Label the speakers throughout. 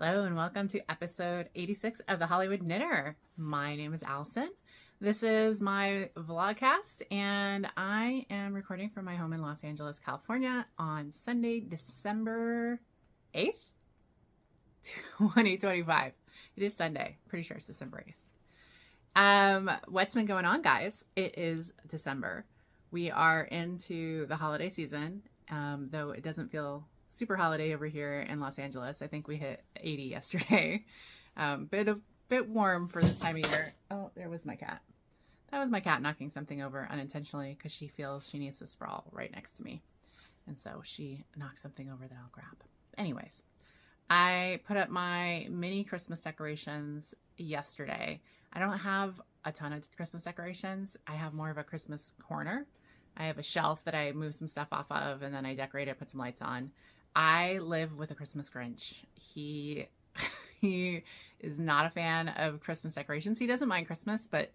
Speaker 1: Hello and welcome to episode 86 of the Hollywood Knitter. My name is Allison. This is my vlogcast and I am recording from my home in Los Angeles, California on Sunday, December 8th, 2025. It is Sunday. Pretty sure it's December 8th. What's been going on, guys? It is December. We are into the holiday season, though it doesn't feel super holiday over here in Los Angeles. I think we hit 80 yesterday. Bit warm for this time of year. Oh, there was my cat. That was my cat knocking something over unintentionally because she feels she needs to sprawl right next to me. And so she knocked something over that I'll grab. Anyways, I put up my mini Christmas decorations yesterday. I don't have a ton of Christmas decorations. I have more of a Christmas corner. I have a shelf that I move some stuff off of and then I decorate it, put some lights on. I live with a Christmas Grinch. He is not a fan of Christmas decorations. He doesn't mind Christmas, but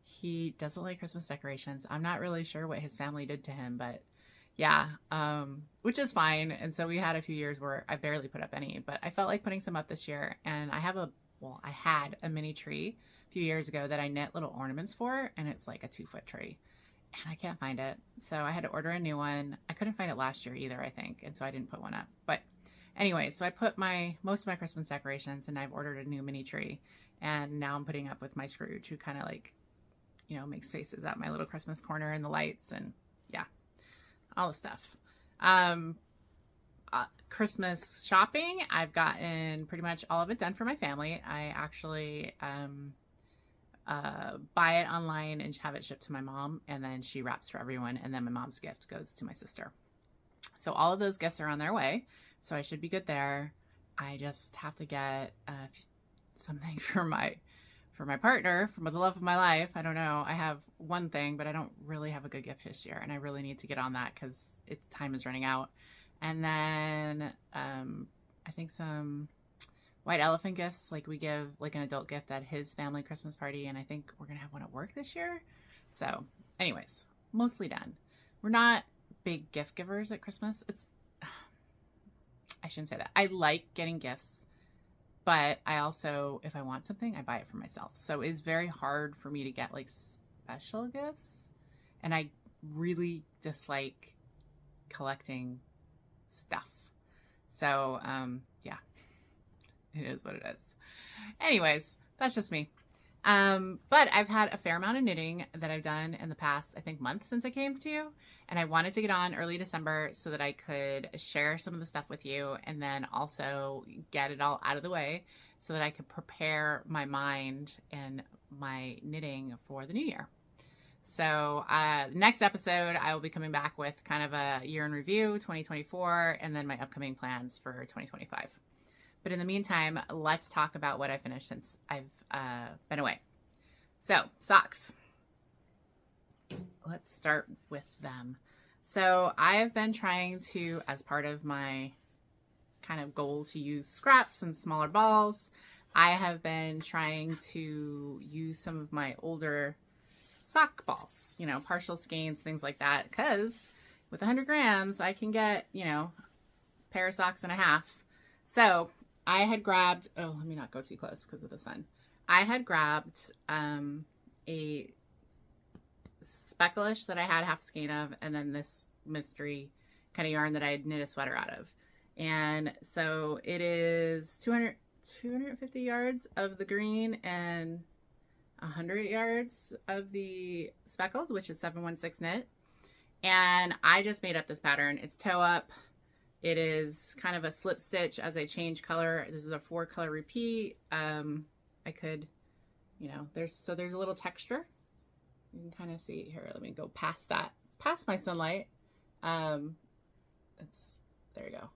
Speaker 1: he doesn't like Christmas decorations. I'm not really sure what his family did to him, but yeah, which is fine. And so we had a few years where I barely put up any, but I felt like putting some up this year. And I had a mini tree a few years ago that I knit little ornaments for, and it's like a 2-foot tree. And I can't find it. So I had to order a new one. I couldn't find it last year either, I think. And so I didn't put one up. But anyway, so I put most of my Christmas decorations and I've ordered a new mini tree. And now I'm putting up with my Scrooge, who kind of like, makes faces at my little Christmas corner and the lights and yeah, all the stuff. Christmas shopping, I've gotten pretty much all of it done for my family. I actually, buy it online and have it shipped to my mom, and then she wraps for everyone, and then my mom's gift goes to my sister. So all of those gifts are on their way, so I should be good there. I just have to get something for my partner, for the love of my life. I don't know. I have one thing, but I don't really have a good gift this year, and I really need to get on that because time is running out. And then I think some white elephant gifts, like we give like an adult gift at his family Christmas party, and I think we're gonna have one at work this year. So anyways, mostly done. We're not big gift givers at Christmas. I shouldn't say that. I like getting gifts, but I also, if I want something, I buy it for myself. So it's very hard for me to get like special gifts, and I really dislike collecting stuff. So yeah, it is what it is. Anyways, that's just me. But I've had a fair amount of knitting that I've done in the past, I think, month since I came to you. And I wanted to get on early December so that I could share some of the stuff with you and then also get it all out of the way so that I could prepare my mind and my knitting for the new year. So next episode, I will be coming back with kind of a year in review, 2024, and then my upcoming plans for 2025. But in the meantime, let's talk about what I finished since I've been away. So socks. Let's start with them. So I've been trying to, as part of my kind of goal to use scraps and smaller balls, I have been trying to use some of my older sock balls, partial skeins, things like that, because with 100 grams, I can get, a pair of socks and a half. So I had grabbed, let me not go too close because of the sun. I had grabbed a speckleish that I had half a skein of, and then this mystery kind of yarn that I had knit a sweater out of. And so it is 250 yards of the green and 100 yards of the speckled, which is 716 knit. And I just made up this pattern. It's toe up. It is kind of a slip stitch as I change color. This is a 4-color repeat. I could, there's a little texture. You can kind of see here. Let me go past my sunlight. There you go.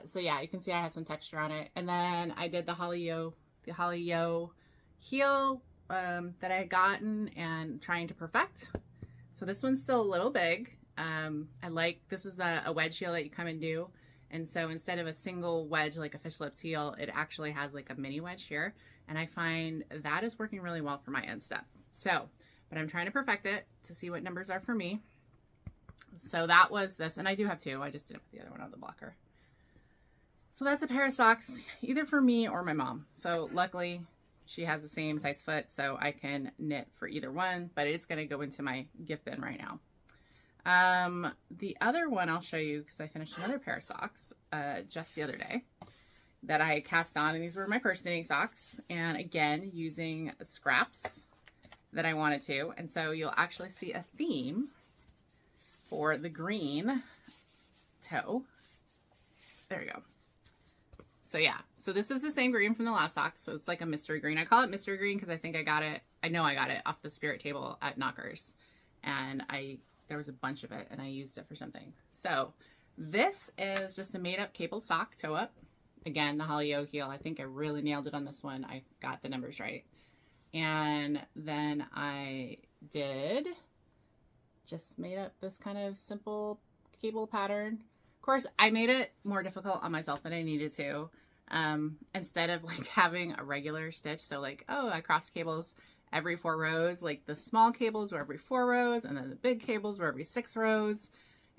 Speaker 1: So yeah, you can see I have some texture on it. And then I did the Holly Yo heel that I had gotten and trying to perfect. So this one's still a little big. This is a wedge heel that you come and do. And so instead of a single wedge like a fish lips heel, it actually has like a mini wedge here. And I find that is working really well for my end step. So, but I'm trying to perfect it to see what numbers are for me. So that was this, and I do have two. I just didn't put the other one on the blocker. So that's a pair of socks, either for me or my mom. So luckily she has the same size foot, so I can knit for either one, but it's going to go into my gift bin right now. The other one I'll show you, because I finished another pair of socks just the other day that I cast on, and these were my purse knitting socks, and again using scraps that I wanted to. And so you'll actually see a theme for the green toe. There you go. So yeah, so this is the same green from the last sock. So it's like a mystery green. I call it mystery green because I think I know I got it off the spirit table at Knockers, and there was a bunch of it and I used it for something. So this is just a made up cabled sock toe up. Again, the Holly O heel. I think I really nailed it on this one. I got the numbers right. And then I just made up this kind of simple cable pattern. Of course, I made it more difficult on myself than I needed to. Instead of like having a regular stitch, so like, oh, I cross cables every 4 rows, like the small cables were every 4 rows, and then the big cables were every 6 rows.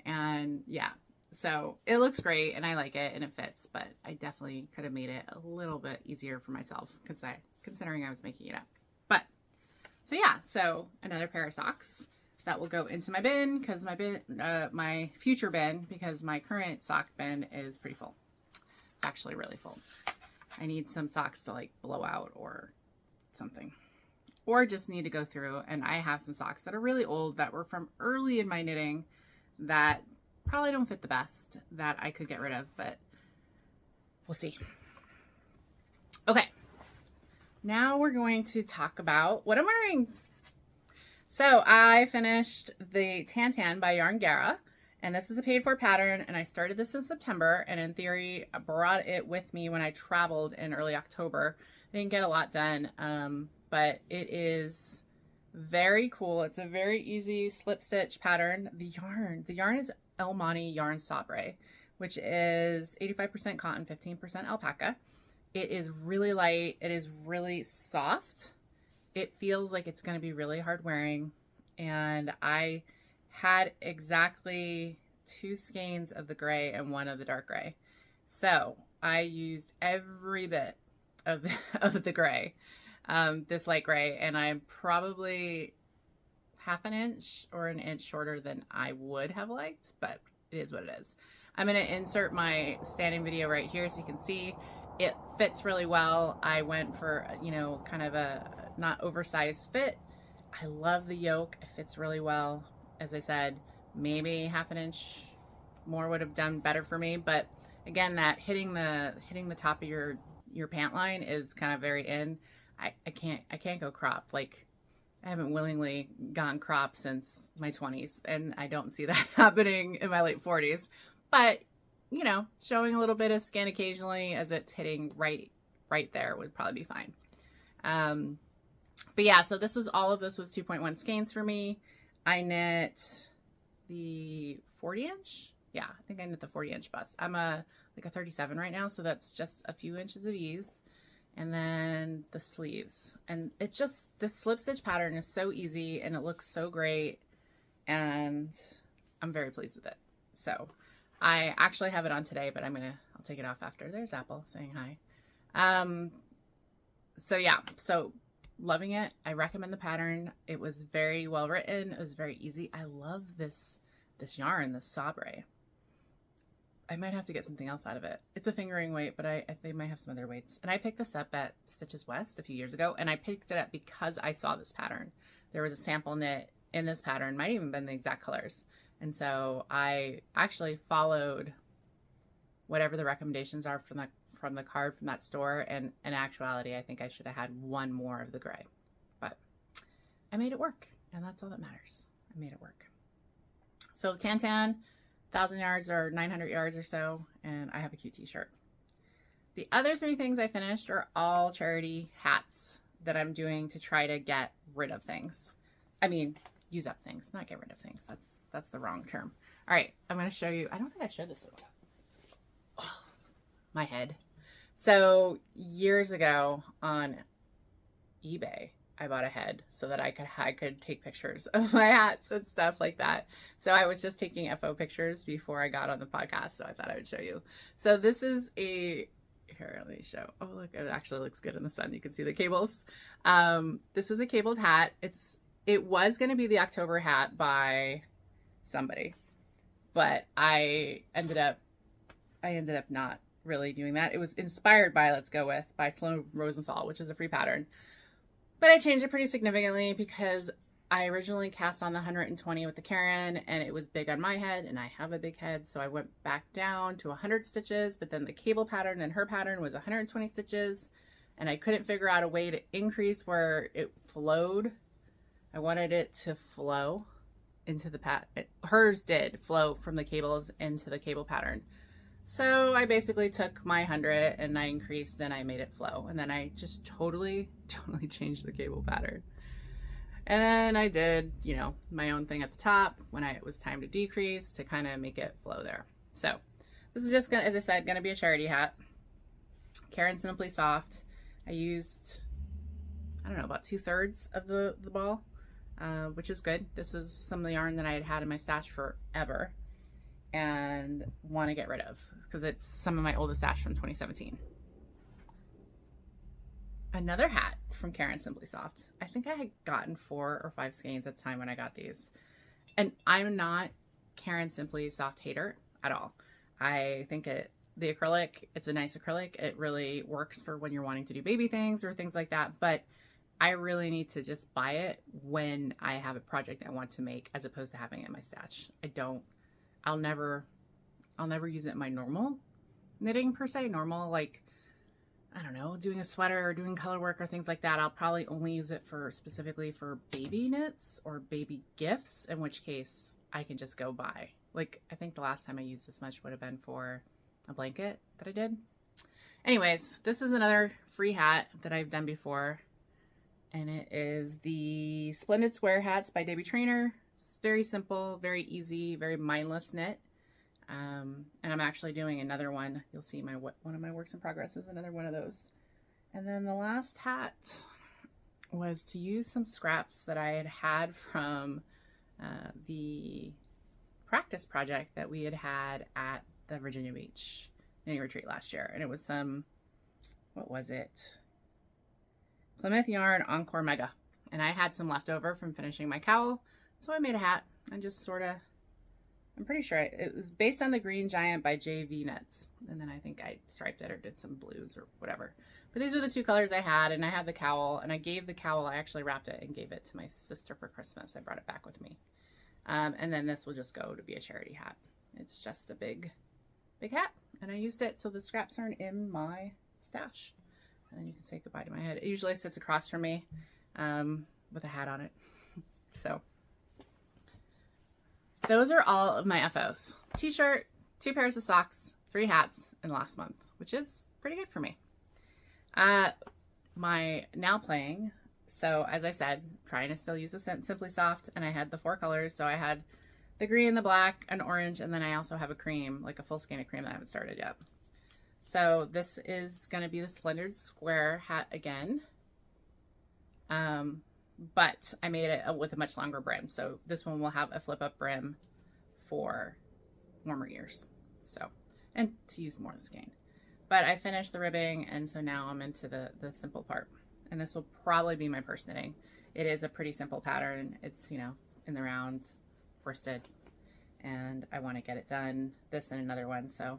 Speaker 1: And yeah, so it looks great and I like it and it fits, but I definitely could have made it a little bit easier for myself considering I was making it up. But so yeah, so another pair of socks that will go into my bin, because my future bin, because my current sock bin is pretty full. It's actually really full. I need some socks to like blow out or something, or just need to go through. And I have some socks that are really old that were from early in my knitting that probably don't fit the best, that I could get rid of, but we'll see. Okay, now we're going to talk about what I'm wearing. So I finished the Tan Tan by Yarn Gara, and this is a paid for pattern, and I started this in September, and in theory I brought it with me when I traveled in early October. I didn't get a lot done, but it is very cool. It's a very easy slip stitch pattern. The yarn is El Monte Yarn Sabre, which is 85% cotton, 15% alpaca. It is really light. It is really soft. It feels like it's going to be really hard wearing. And I had exactly 2 skeins of the gray and 1 of the dark gray. So I used every bit of the gray, this light gray, and I'm probably half an inch or an inch shorter than I would have liked, but it is what it is. I'm going to insert my standing video right here so you can see it fits really well. I went for, you know, kind of a not oversized fit. I love the yoke. It fits really well. As I said, maybe half an inch more would have done better for me, but again, that hitting the top of your pant line is kind of very in. I can't go crop. Like, I haven't willingly gone crop since my 20s, and I don't see that happening in my late 40s. But, you know, showing a little bit of skin occasionally as it's hitting right there would probably be fine. But yeah, so all of this was 2.1 skeins for me. I knit the 40 inch. Yeah, I think I knit the 40 inch bust. I'm like a 37 right now, so that's just a few inches of ease. And then the sleeves, and it's just, this slip stitch pattern is so easy and it looks so great, and I'm very pleased with it. So I actually have it on today, but I'll take it off after. There's Apple saying hi. So yeah, so loving it. I recommend the pattern. It was very well written. It was very easy. I love this yarn, this Sabre. I might have to get something else out of it. It's a fingering weight, but they might have some other weights. And I picked this up at Stitches West a few years ago, and I picked it up because I saw this pattern. There was a sample knit in this pattern, might even been the exact colors. And so I actually followed whatever the recommendations are from the card from that store. And in actuality, I think I should have had 1 more of the gray, but I made it work, and that's all that matters. I made it work. So Tan Tan, 1,000 yards or 900 yards or so, and I have a cute t-shirt. The other 3 things I finished are all charity hats that I'm doing to try to get rid of things. I mean, use up things, not get rid of things. That's the wrong term. All right, I'm going to show you. I don't think I showed this. Oh, my head. So years ago on eBay, I bought a head so that I could take pictures of my hats and stuff like that. So I was just taking FO pictures before I got on the podcast, so I thought I would show you. So this is a, here, let me show. Oh, look, it actually looks good in the sun. You can see the cables. This is a cabled hat. It was going to be the October hat by somebody, but I ended up not really doing that. It was inspired by Let's Go With by Sloan Rosenthal, which is a free pattern. But I changed it pretty significantly because I originally cast on the 120 with the Karen and it was big on my head and I have a big head. So I went back down to 100 stitches, but then the cable pattern and her pattern was 120 stitches and I couldn't figure out a way to increase where it flowed. I wanted it to flow into the hers did flow from the cables into the cable pattern. So I basically took my 100 and I increased and I made it flow. And then I just totally changed the cable pattern. And then I did, you know, my own thing at the top when it was time to decrease to kind of make it flow there. So this is just gonna, as I said, gonna be a charity hat. Karen Simply Soft. I used, I don't know, about 2/3 of the ball, which is good. This is some of the yarn that I had in my stash forever and want to get rid of because it's some of my oldest stash from 2017. Another hat from Karen Simply Soft. I think I had gotten 4 or 5 skeins at the time when I got these. And I'm not Karen Simply Soft hater at all. I think the acrylic, it's a nice acrylic. It really works for when you're wanting to do baby things or things like that. But I really need to just buy it when I have a project I want to make as opposed to having it in my stash. I'll never use it in my normal knitting per se. Normal, like, I don't know, doing a sweater or doing color work or things like that. I'll probably only use it specifically for baby knits or baby gifts, in which case I can just go buy. Like, I think the last time I used this much would have been for a blanket that I did. Anyways, this is another free hat that I've done before. And it is the Splendid Square Hats by Debbie Trainer. It's very simple, very easy, very mindless knit. And I'm actually doing another one. You'll see one of my works in progress is another one of those. And then the last hat was to use some scraps that I had from the practice project that we had at the Virginia Beach knitting retreat last year. And it was some, what was it? Plymouth Yarn Encore Mega. And I had some left over from finishing my cowl. So I made a hat and just sort of, I'm pretty sure it was based on the Green Giant by JV Knits. And then I think I striped it or did some blues or whatever. But these were the 2 colors I had, and I had the cowl, and I gave the cowl, I actually wrapped it and gave it to my sister for Christmas. I brought it back with me. And then this will just go to be a charity hat. It's just a big hat. And I used it so the scraps aren't in my stash. And then you can say goodbye to my head. It usually sits across from me with a hat on it. So those are all of my FOs. T-shirt, 2 pairs of socks, 3 hats in the last month, which is pretty good for me. My now playing, so as I said, trying to still use the Simply Soft, and I had the 4 colors. So I had the green, the black, an orange, and then I also have a cream, like a full skein of cream that I haven't started yet. So this is going to be the Splendid Square hat again. But I made it with a much longer brim. So this one will have a flip up brim for warmer ears. So, and to use more of the skein. But I finished the ribbing, and so now I'm into the simple part. And this will probably be my purse knitting. It is a pretty simple pattern. It's, you know, in the round, worsted. And I want to get it done, this and another one. So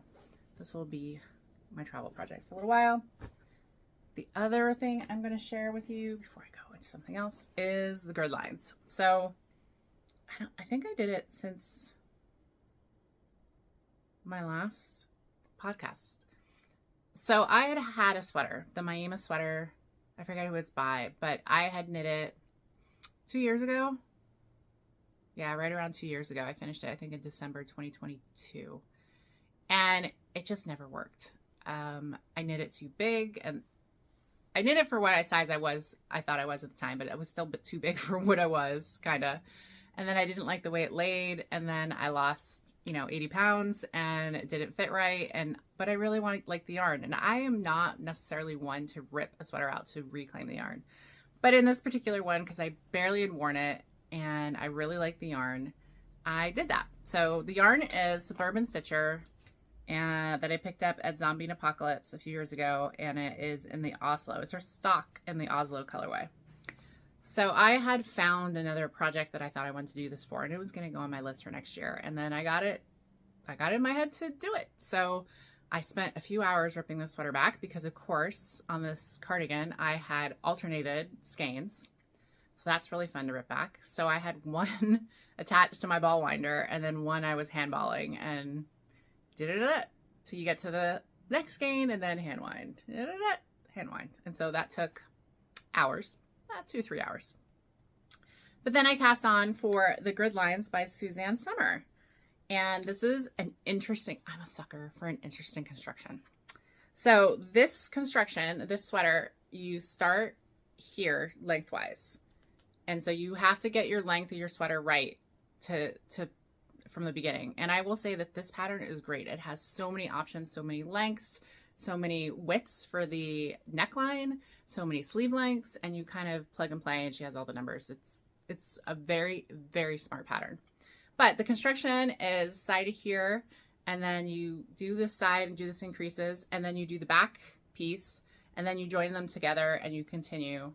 Speaker 1: this will be my travel project for a little while. The other thing I'm going to share with you before I go into something else is the grid lines. So I think I did it since my last podcast. So I had a sweater, the Miami sweater. I forget who it's by, but I had knit it 2 years ago. Yeah, right around 2 years ago. I finished it, I think, in December 2022. And it just never worked. I knit it too big, and I knit it for what size I thought I was at the time, but it was still a bit too big for what I was, kind of. And then I didn't like the way it laid, and then I lost, 80 pounds, and it didn't fit right. But I really like the yarn, and I am not necessarily one to rip a sweater out to reclaim the yarn. But in this particular one, because I barely had worn it and I really like the yarn, I did that. So the yarn is Suburban Stitcher, and that I picked up at Zombie and Apocalypse a few years ago, and it is in the Oslo. It's our stock in the Oslo colorway. So I had found another project that I thought I wanted to do this for, and it was going to go on my list for next year. And then I got it in my head to do it. So I spent a few hours ripping the sweater back because, of course, on this cardigan, I had alternated skeins. So that's really fun to rip back. So I had one attached to my ball winder, and then one I was handballing, and so you get to the next skein and then hand wind, hand wind. And so that took hours, 2-3 hours. But then I cast on for the Grid Lines by Suzanne Sommer. And this is an interesting, I'm a sucker for an interesting construction. So this construction, this sweater, you start here lengthwise. And so you have to get your length of your sweater right to from the beginning. And I will say that this pattern is great. It has so many options, so many lengths, so many widths for the neckline, so many sleeve lengths, and you kind of plug and play, and she has all the numbers. It's a very, very smart pattern. But the construction is side to here, and then you do this side and do this increases, and then you do the back piece, and then you join them together, and you continue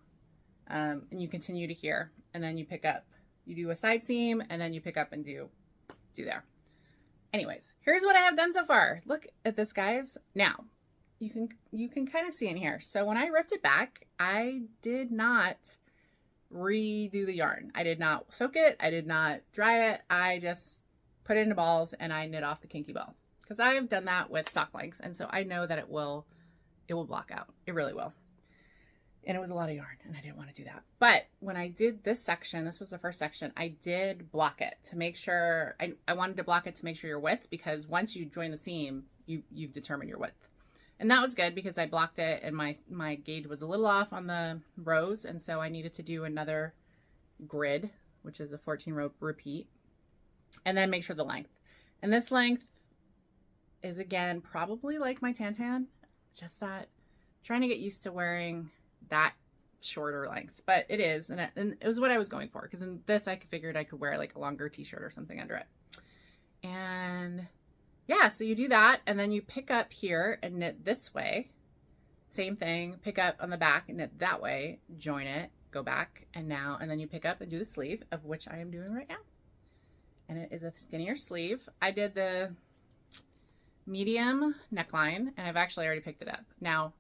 Speaker 1: to here, and then you pick up. You do a side seam, and then you pick up and do there. Anyways, here's what I have done so far. Look at this, guys. Now, you can kind of see in here. So when I ripped it back, I did not redo the yarn. I did not soak it. I did not dry it. I just put it into balls and I knit off the kinky ball, because I have done that with sock lengths, and so I know that it will block out. It really will. And it was a lot of yarn, and I didn't want to do that. But when I did this section, this was the first section, I did block it to make sure, I wanted to block it to make sure your width, because once you join the seam, you've determined your width. And that was good because I blocked it, and my gauge was a little off on the rows, and so I needed to do another grid, which is a 14 row repeat, and then make sure the length. And this length is, again, probably like my Tantan, just that trying to get used to wearing that shorter length, but it is, and it was what I was going for, because in this I figured I could wear like a longer t-shirt or something under it. And yeah, so you do that, and then you pick up here and knit this way, same thing, pick up on the back and knit that way, join it, go back, and then you pick up and do the sleeve, of which I am doing right now. And it is a skinnier sleeve. I did the medium neckline, and I've actually already picked it up. Now,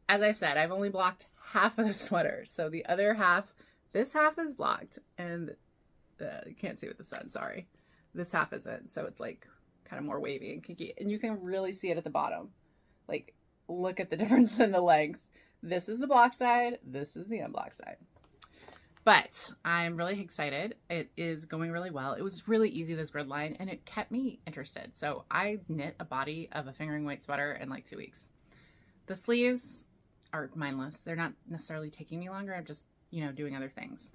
Speaker 1: as I said, I've only blocked half of the sweater. So the other half, this half is blocked, and you can't see with the sun, sorry. This half isn't, so it's like kind of more wavy and kinky. And you can really see it at the bottom. Like, look at the difference in the length. This is the block side, this is the unblocked side. But I'm really excited. It is going really well. It was really easy, this grid line, and it kept me interested. So I knit a body of a fingering weight sweater in like 2 weeks. The sleeves are mindless. They're not necessarily taking me longer. I'm just, doing other things.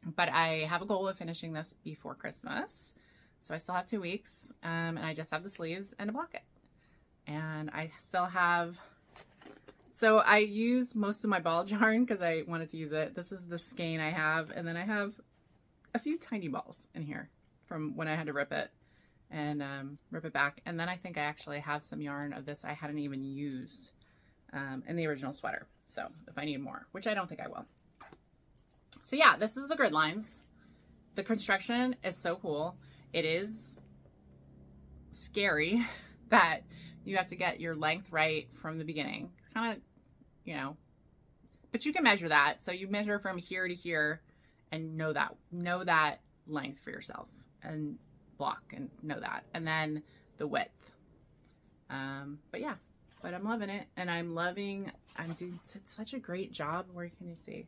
Speaker 1: But I have a goal of finishing this before Christmas. So I still have 2 weeks, and I just have the sleeves and a blocket. And I still have, so I used most of my ball yarn because I wanted to use it. This is the skein I have, and then I have a few tiny balls in here from when I had to rip it and rip it back. And then I think I actually have some yarn of this I hadn't even used in the original sweater. So if I need more, which I don't think I will. So yeah, this is the grid lines. The construction is so cool. It is scary that you have to get your length right from the beginning. Kind of, but you can measure that. So you measure from here to here and know that length for yourself and block and know that. And then the width. But yeah. But I'm loving it, and I'm doing such a great job. Where can you see?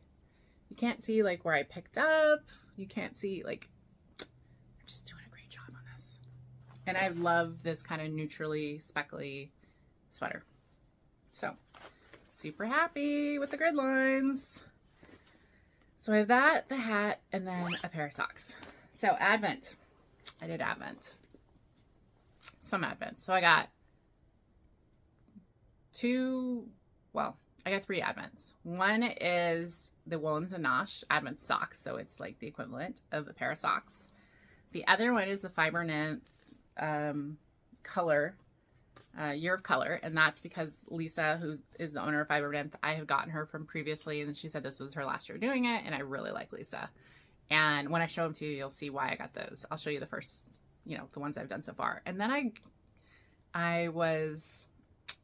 Speaker 1: You can't see like where I picked up. You can't see, like, I'm just doing a great job on this. And I love this kind of neutrally speckly sweater. So super happy with the grid lines. So I have that, the hat, and then a pair of socks. So Advent. I did Advent. Some Advent. So I got I got 3 Advents. One is the Woolens and Nosh Advent socks, so it's like the equivalent of a pair of socks. The other one is the Fiber Nymph color, Year of Color, and that's because Lisa, who is the owner of Fiber Nymph, I have gotten her from previously, and she said this was her last year doing it, and I really like Lisa. And when I show them to you, you'll see why I got those. I'll show you the first, you know, the ones I've done so far. And then I was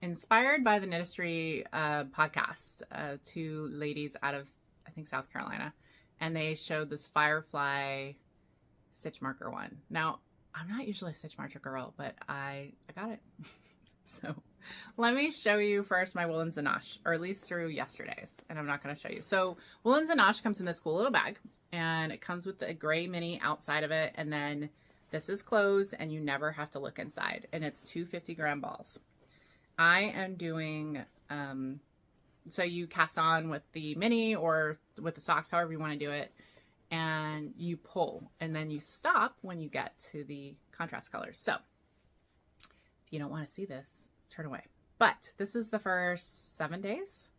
Speaker 1: inspired by the Knitistry podcast, 2 ladies out of, I think, South Carolina, and they showed this Firefly stitch marker one. Now, I'm not usually a stitch marker girl, but I got it. So let me show you first my Woolens and Nosh, or at least through yesterday's, and I'm not going to show you. So Woolens and Nosh comes in this cool little bag, and it comes with the gray mini outside of it, and then this is closed, and you never have to look inside, and it's 2 50-gram balls. I am doing, so you cast on with the mini or with the socks, however you want to do it, and you pull, and then you stop when you get to the contrast colors. So if you don't want to see this, turn away. But this is the first 7 days.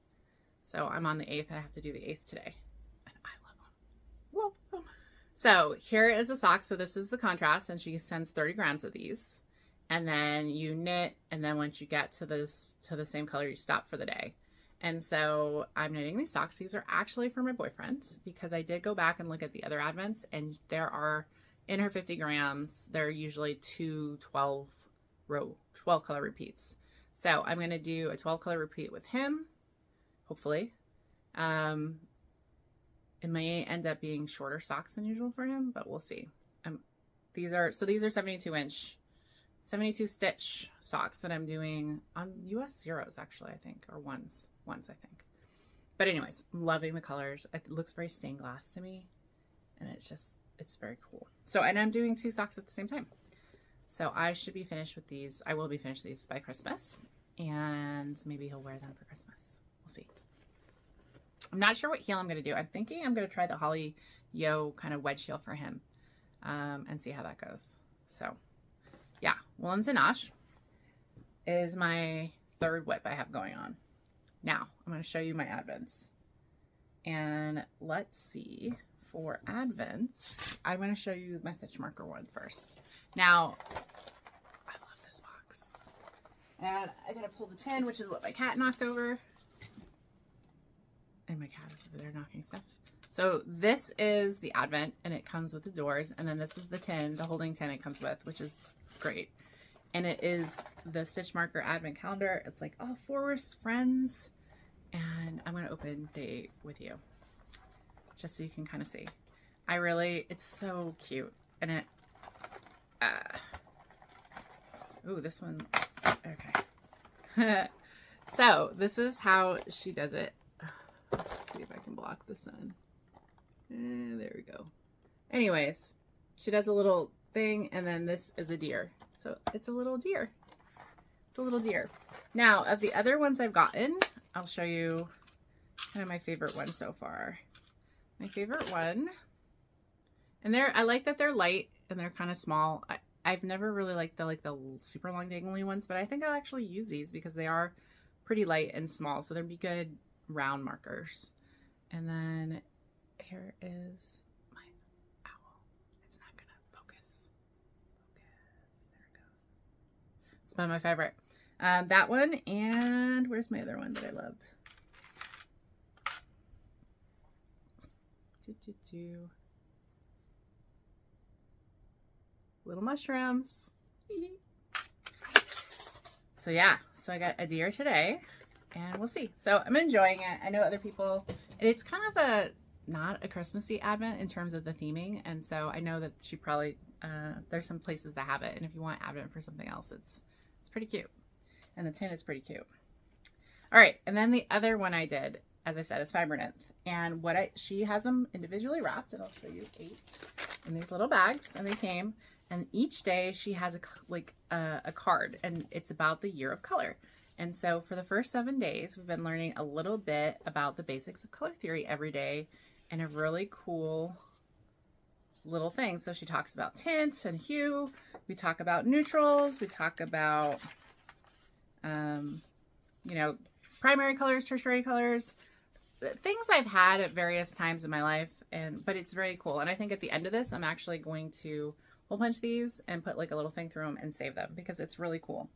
Speaker 1: So I'm on the 8th. I have to do the 8th today. And I love them. Love them. So here is the sock. So this is the contrast, and she sends 30 grams of these. And then you knit, and then once you get to this, to the same color, you stop for the day. And so I'm knitting these socks. These are actually for my boyfriend, because I did go back and look at the other Advents, and there are, in her 50 grams, there are usually 2 12 color repeats. So I'm going to do a 12 color repeat with him, hopefully. It may end up being shorter socks than usual for him, but we'll see. These are 72 stitch socks that I'm doing on US zeros, actually, I think, or ones, I think. But anyways, I'm loving the colors. It looks very stained glass to me, and it's very cool. So, and I'm doing 2 socks at the same time. So I should be finished with these. I will be finished these by Christmas, and maybe he'll wear them for Christmas. We'll see. I'm not sure what heel I'm going to do. I'm thinking I'm going to try the Holly Yo kind of wedge heel for him, and see how that goes. So yeah, Woolens and Nosh is my 3rd whip I have going on. Now, I'm going to show you my Advents. And let's see, for Advents, I'm going to show you my stitch marker one first. Now, I love this box. And I got to pull the tin, which is what my cat knocked over. And my cat is over there knocking stuff. So this is the Advent, and it comes with the doors. And then this is the tin, the holding tin it comes with, which is great. And it is the stitch marker Advent calendar. It's like, oh, for friends. And I'm going to open day 8 with you, just so you can kind of see. It's so cute. And it, ooh, this one, okay. So this is how she does it. Let's see if I can block the sun. There we go. Anyways, she does a little thing, and then this is a deer. So it's a little deer. It's a little deer. Now, of the other ones I've gotten, I'll show you kind of my favorite one so far. My favorite one, and I like that they're light and they're kind of small. I've never really liked the super long dangly ones, but I think I'll actually use these because they are pretty light and small, so they'd be good round markers. And then here is my owl. It's not gonna focus. There it goes. It's my favorite. That one, and where's my other one that I loved? Little mushrooms. So yeah, so I got a deer today, and we'll see. So I'm enjoying it. I know other people, and it's kind of not a Christmassy Advent in terms of the theming, and so I know that she probably, there's some places that have it, and if you want Advent for something else, it's pretty cute. And the tin is pretty cute. All right, and then the other one I did, as I said, is Fiber Nymph. And she has them individually wrapped, and I'll show you 8 in these little bags, and they came. And each day she has a card, and it's about the year of color. And so for the first 7 days, we've been learning a little bit about the basics of color theory every day, and a really cool little thing. So she talks about tint and hue. We talk about neutrals. We talk about, you know, primary colors, tertiary colors, things I've had at various times in my life, but it's very cool. And I think at the end of this, I'm actually going to hole punch these and put like a little thing through them and save them because it's really cool.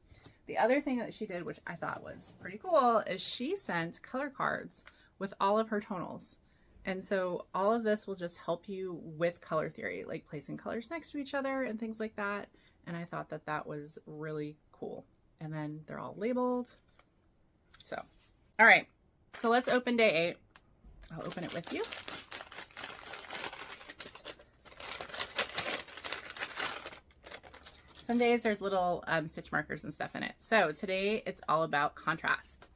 Speaker 1: The other thing that she did, which I thought was pretty cool, is she sent color cards with all of her tonals. And so all of this will just help you with color theory, like placing colors next to each other and things like that. And I thought that that was really cool. And then they're all labeled. So, all right. So let's open day 8. I'll open it with you. Some days there's little stitch markers and stuff in it. So today it's all about contrast.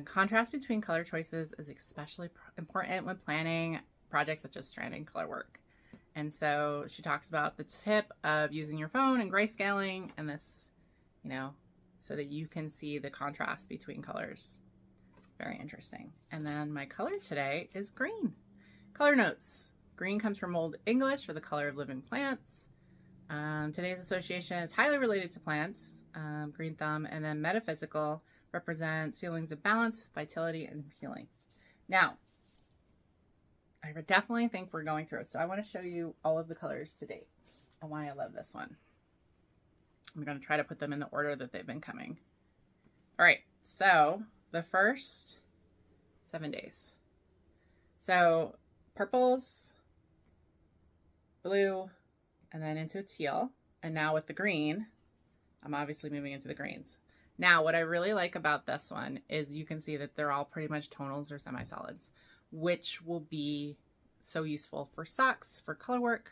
Speaker 1: Contrast between color choices is especially important when planning projects such as strand and color work. And so she talks about the tip of using your phone and grayscaling and this, you know, so that you can see the contrast between colors. Very interesting. And then my color today is green. Color notes. Green comes from Old English for the color of living plants. Today's association is highly related to plants, green thumb, and then metaphysical represents feelings of balance, vitality, and healing. Now, I definitely think we're going through it. So I want to show you all of the colors to date and why I love this one. I'm going to try to put them in the order that they've been coming. All right, so the first 7 days. So purples, blue, and then into a teal. And now with the green, I'm obviously moving into the greens. Now, what I really like about this one is you can see that they're all pretty much tonals or semi-solids, which will be so useful for socks, for color work.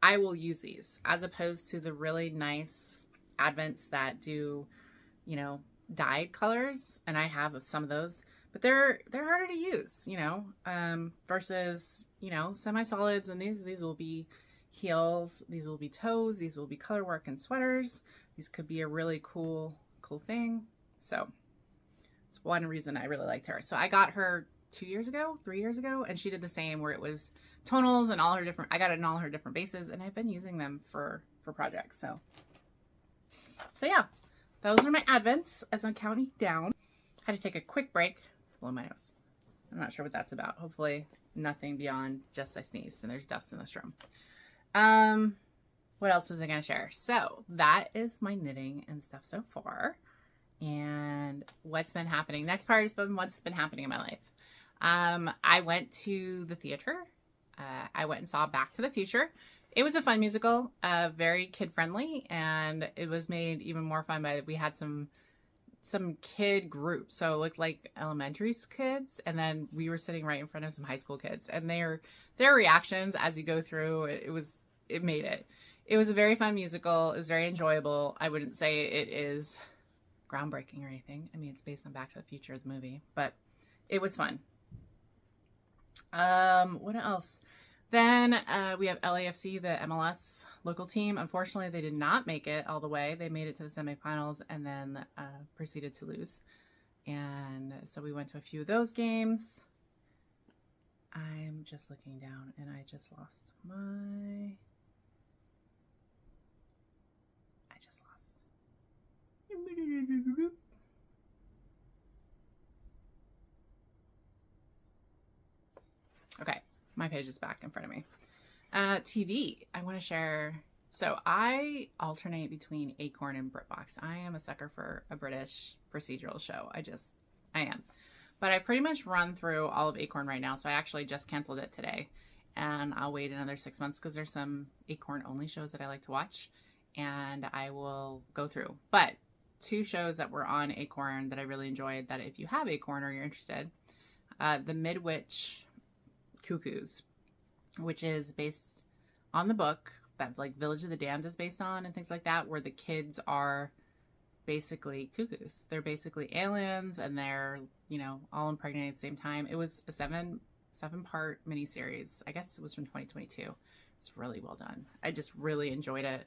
Speaker 1: I will use these as opposed to the really nice Advents that do, you know, dyed colors. And I have some of those, but they're harder to use, you know, versus, you know, semi-solids. And these will be heels, these will be toes, these will be color work and sweaters. These could be a really cool thing. So it's one reason I really liked her. So I got her 3 years ago, and she did the same where it was tonals and all her different, I got it in all her different bases, and I've been using them for projects. So yeah, those are my Advents as I'm counting down. I had to take a quick break, blow my nose. I'm not sure what that's about. Hopefully nothing beyond just I sneezed and there's dust in this room. What else was I going to share? So that is my knitting and stuff so far. And what's been happening. Next part is what's been happening in my life. I went to the theater. I went and saw Back to the Future. It was a fun musical, very kid-friendly, and it was made even more fun by, we had some kid groups. So it looked like elementary kids, and then we were sitting right in front of some high school kids, and their reactions as you go through, it made it. It was a very fun musical. It was very enjoyable. I wouldn't say it is groundbreaking or anything. I mean, it's based on Back to the Future, the movie, but it was fun. What else? Then we have LAFC, the MLS local team. Unfortunately, they did not make it all the way. They made it to the semifinals and then proceeded to lose. And so we went to a few of those games. I'm just looking down and I just lost my... Okay, my page is back in front of me. TV, I want to share. So I alternate between Acorn and BritBox. I am a sucker for a British procedural show. I am. But I pretty much run through all of Acorn right now. So I actually just canceled it today. And I'll wait another 6 months because there's some Acorn only shows that I like to watch. And I will go through. But 2 shows that were on Acorn that I really enjoyed, that if you have Acorn or you're interested, the Midwich Cuckoos, which is based on the book that like Village of the Damned is based on and things like that, where the kids are basically cuckoos. They're basically aliens and they're, you know, all impregnated at the same time. It was a seven-part miniseries. I guess it was from 2022. It's really well done. I just really enjoyed it.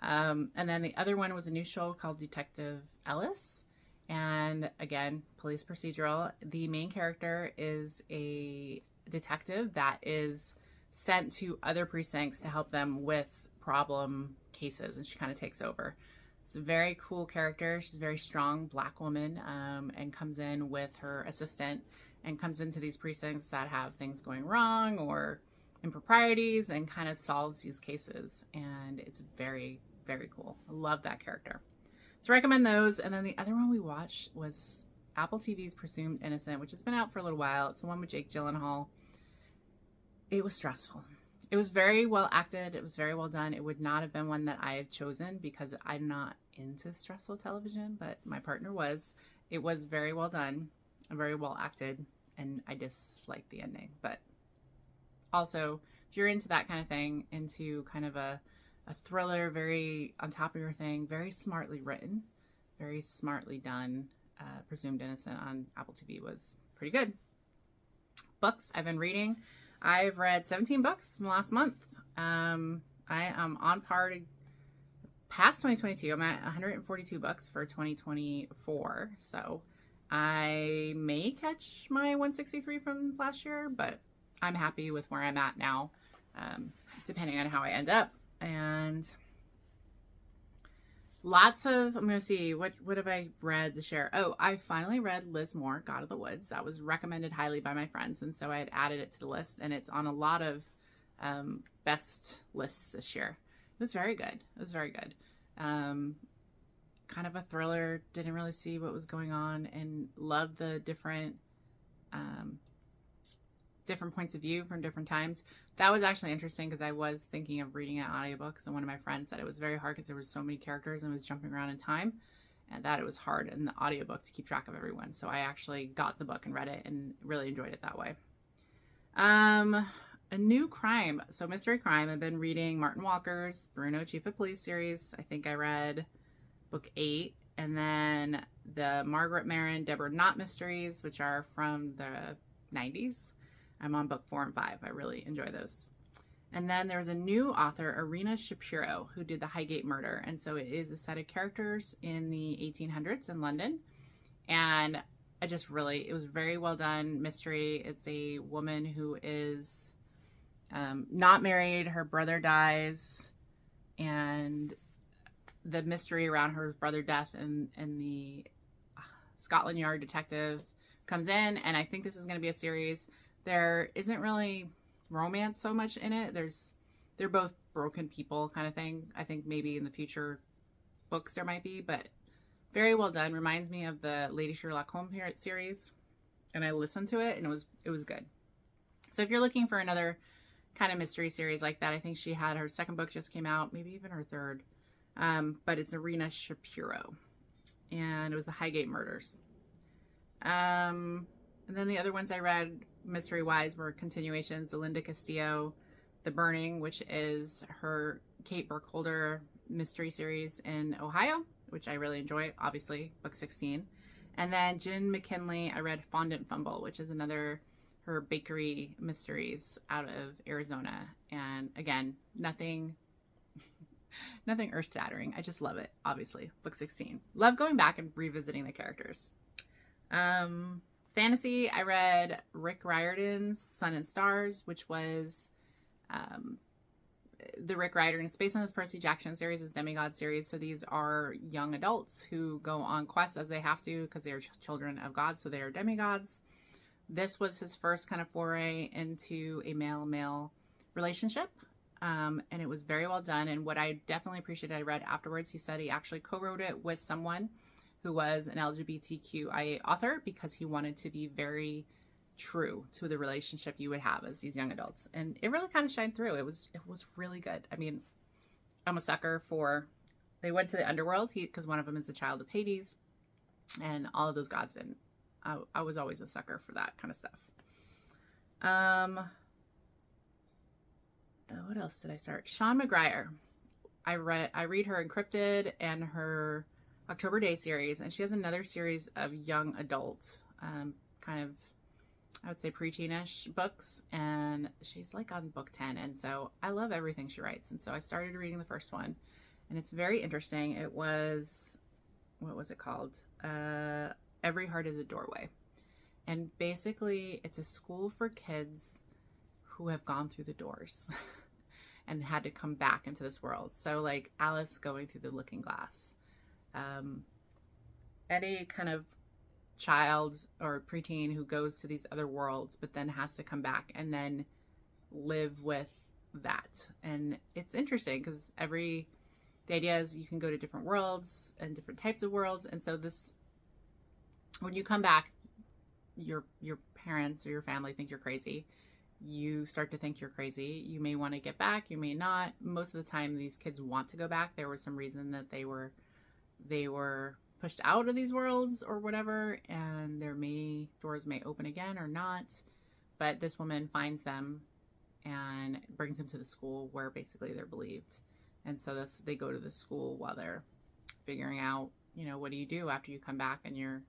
Speaker 1: And then the other one was a new show called Detective Ellis. And again, police procedural. The main character is a detective that is sent to other precincts to help them with problem cases, and she kind of takes over. It's a very cool character. She's a very strong Black woman, and comes in with her assistant and comes into these precincts that have things going wrong or improprieties and kind of solves these cases. And it's very, very cool. I love that character. So recommend those. And then the other one we watched was Apple TV's Presumed Innocent, which has been out for a little while. It's the one with Jake Gyllenhaal. It was stressful. It was very well acted. It was very well done. It would not have been one that I had chosen because I'm not into stressful television, but my partner was. It was very well done and very well acted, and I disliked the ending. But also, if you're into that kind of thing, into kind of a thriller, very on top of your thing, very smartly written, very smartly done, Presumed Innocent on Apple TV was pretty good. Books I've been reading. I've read 17 books in the last month. I am on par to past 2022. I'm at 142 books for 2024. So I may catch my 163 from last year, but I'm happy with where I'm at now, depending on how I end up. And lots of, I'm going to see, what have I read to share? Oh, I finally read Liz Moore, God of the Woods. That was recommended highly by my friends, and so I had added it to the list, and it's on a lot of best lists this year. It was very good. It was very good. Kind of a thriller, didn't really see what was going on, and loved the different points of view from different times. That was actually interesting because I was thinking of reading an audiobook, and one of my friends said it was very hard because there was so many characters and it was jumping around in time, and that it was hard in the audiobook to keep track of everyone. So I actually got the book and read it and really enjoyed it that way. A new crime. So mystery crime. I've been reading Martin Walker's Bruno, Chief of Police series. I think I read book 8, and then the Margaret Maron, Deborah Knott mysteries, which are from the 90s. I'm on book 4 and 5. I really enjoy those. And then there's a new author, Irina Shapiro, who did the Highgate murder. And so it is a set of characters in the 1800s in London. And it was very well done mystery. It's a woman who is not married. Her brother dies. And the mystery around her brother's death and the Scotland Yard detective comes in. And I think this is going to be a series. There isn't really romance so much in it. They're both broken people kind of thing. I think maybe in the future books there might be, but very well done. Reminds me of the Lady Sherlock Holmes series, and I listened to it and it was good. So if you're looking for another kind of mystery series like that, I think she had her second book just came out, maybe even her third. But it's Irina Shapiro, and it was the Highgate murders. And then the other ones I read mystery-wise were continuations. The Linda Castillo, The Burning, which is her Kate Burkholder mystery series in Ohio, which I really enjoy, obviously, book 16. And then Jen McKinley, I read Fondant Fumble, which is another her bakery mysteries out of Arizona. And again, nothing earth-shattering. I just love it, obviously. Book 16. Love going back and revisiting the characters. Fantasy, I read Rick Riordan's Sun and Stars, which was the Rick Riordan. It's based on this Percy Jackson series, his Demigod series. So these are young adults who go on quests as they have to because they are children of God, so they are demigods. This was his first kind of foray into a male-male relationship, and it was very well done. And what I definitely appreciated, I read afterwards, he said he actually co-wrote it with someone who was an LGBTQIA author because he wanted to be very true to the relationship you would have as these young adults. And it really kind of shined through. It was really good. I mean, I'm a sucker for, they went to the underworld because one of them is the child of Hades and all of those gods. And I was always a sucker for that kind of stuff. What else did I start? Sean McGuire. I read her Encrypted and her October Day series, and she has another series of young adult, kind of, I would say preteenish books, and she's like on book 10, and so I love everything she writes, and so I started reading the first one, and it's very interesting. It was, what was it called? Every Heart is a Doorway, and basically it's a school for kids who have gone through the doors and had to come back into this world. So like Alice going through the looking glass, any kind of child or preteen who goes to these other worlds, but then has to come back and then live with that. And it's interesting because the idea is you can go to different worlds and different types of worlds. And so when you come back, your parents or your family think you're crazy. You start to think you're crazy. You may want to get back, you may not. Most of the time these kids want to go back. There was some reason that they were pushed out of these worlds or whatever, and doors may open again or not. But this woman finds them and brings them to the school where basically they're believed. And so they go to the school while they're figuring out, what do you do after you come back and you're,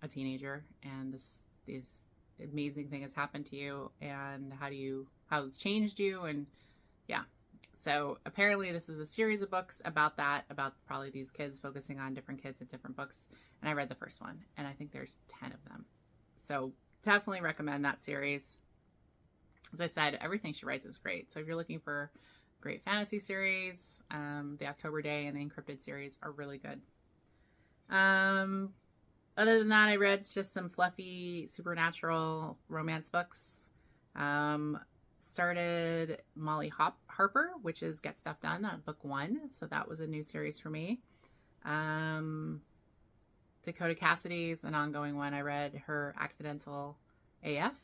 Speaker 1: a teenager, and this amazing thing has happened to you, and how it's changed you. And yeah. So apparently this is a series of books about probably these kids, focusing on different kids in different books. And I read the first one, and I think there's 10 of them. So definitely recommend that series. As I said, everything she writes is great. So if you're looking for a great fantasy series, the October Day and the Encrypted series are really good. Other than that, I read just some fluffy supernatural romance books. Started Molly Harper, which is Get Stuff Done, book 1. So that was a new series for me. Dakota Cassidy's an ongoing one. I read her Accidental AF.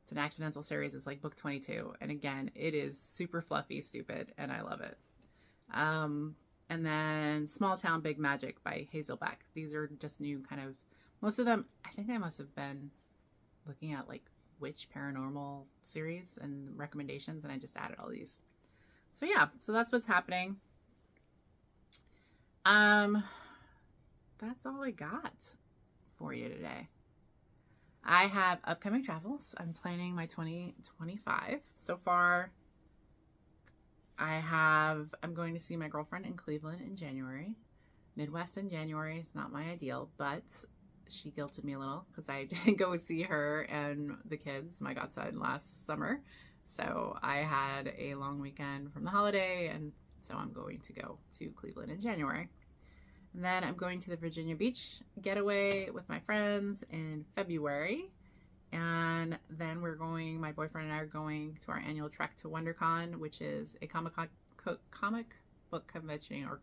Speaker 1: It's an accidental series. It's like book 22. And again, it is super fluffy, stupid, and I love it. And then Small Town Big Magic by Hazel Beck. These are just new most of them, I think I must have been looking at like Witch Paranormal series and recommendations, and I just added all these. So yeah, so that's what's happening. That's all I got for you today. I have upcoming travels. I'm planning my 2025. So far, I'm going to see my girlfriend in Cleveland in January. Midwest in January is not my ideal, but she guilted me a little because I didn't go see her and the kids, my godson, last summer. So I had a long weekend from the holiday, and so I'm going to go to Cleveland in January. And then I'm going to the Virginia Beach getaway with my friends in February. And then my boyfriend and I are going to our annual trek to WonderCon, which is a comic book convention or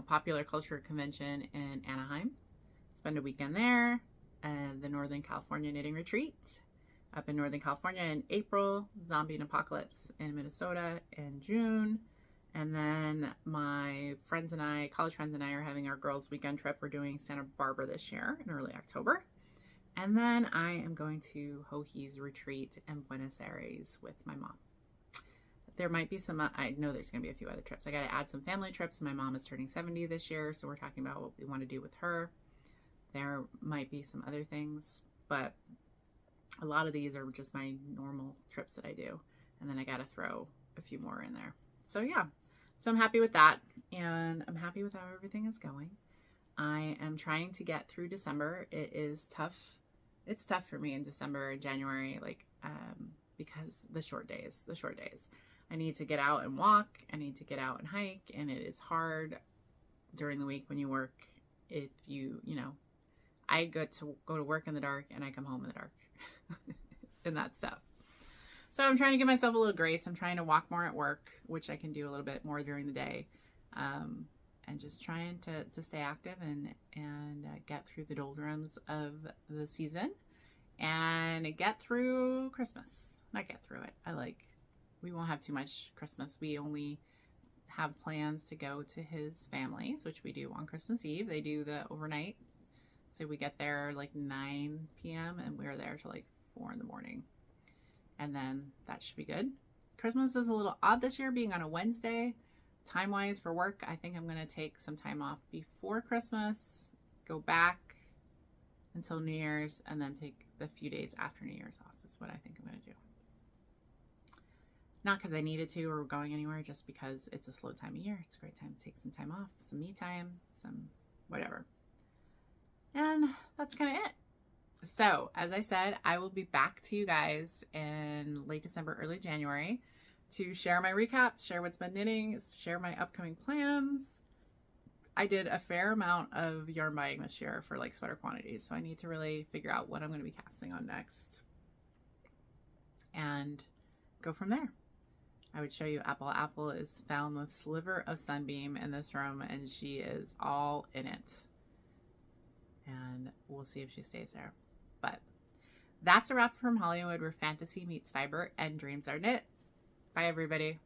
Speaker 1: popular culture convention in Anaheim. Spend a weekend there, and the Northern California Knitting Retreat up in Northern California in April, Zombie and Apocalypse in Minnesota in June. And then my college friends and I are having our girls' weekend trip. We're doing Santa Barbara this year in early October. And then I am going to Hohi's retreat in Buenos Aires with my mom. There might be I know there's going to be a few other trips. I got to add some family trips. My mom is turning 70 this year, so we're talking about what we want to do with her. There might be some other things, but a lot of these are just my normal trips that I do. And then I got to throw a few more in there. So yeah, so I'm happy with that, and I'm happy with how everything is going. I am trying to get through December. It is tough. It's tough for me in December and January, because the short days. I need to get out and walk. I need to get out and hike, and it is hard during the week when you work. If I get to go to work in the dark and I come home in the dark and that stuff. So I'm trying to give myself a little grace. I'm trying to walk more at work, which I can do a little bit more during the day. And just trying to stay active and get through the doldrums of the season and get through Christmas. Not get through it. We won't have too much Christmas. We only have plans to go to his family's, which we do on Christmas Eve. They do the overnight. So we get there 9 p.m. and we're there till 4 in the morning. And then that should be good. Christmas is a little odd this year, being on a Wednesday. Time-wise for work, I think I'm going to take some time off before Christmas, go back until New Year's, and then take the few days after New Year's off. That's what I think I'm going to do. Not because I needed to or going anywhere, just because it's a slow time of year. It's a great time to take some time off, some me time, some whatever. And that's kind of it. So, as I said, I will be back to you guys in late December, early January to share my recaps, share what's been knitting, share my upcoming plans. I did a fair amount of yarn buying this year for like sweater quantities, so I need to really figure out what I'm going to be casting on next and go from there. I would show you Apple. Apple is found the sliver of sunbeam in this room, and she is all in it. And we'll see if she stays there. But that's a wrap from Hollywood, where fantasy meets fiber and dreams are knit. Bye, everybody.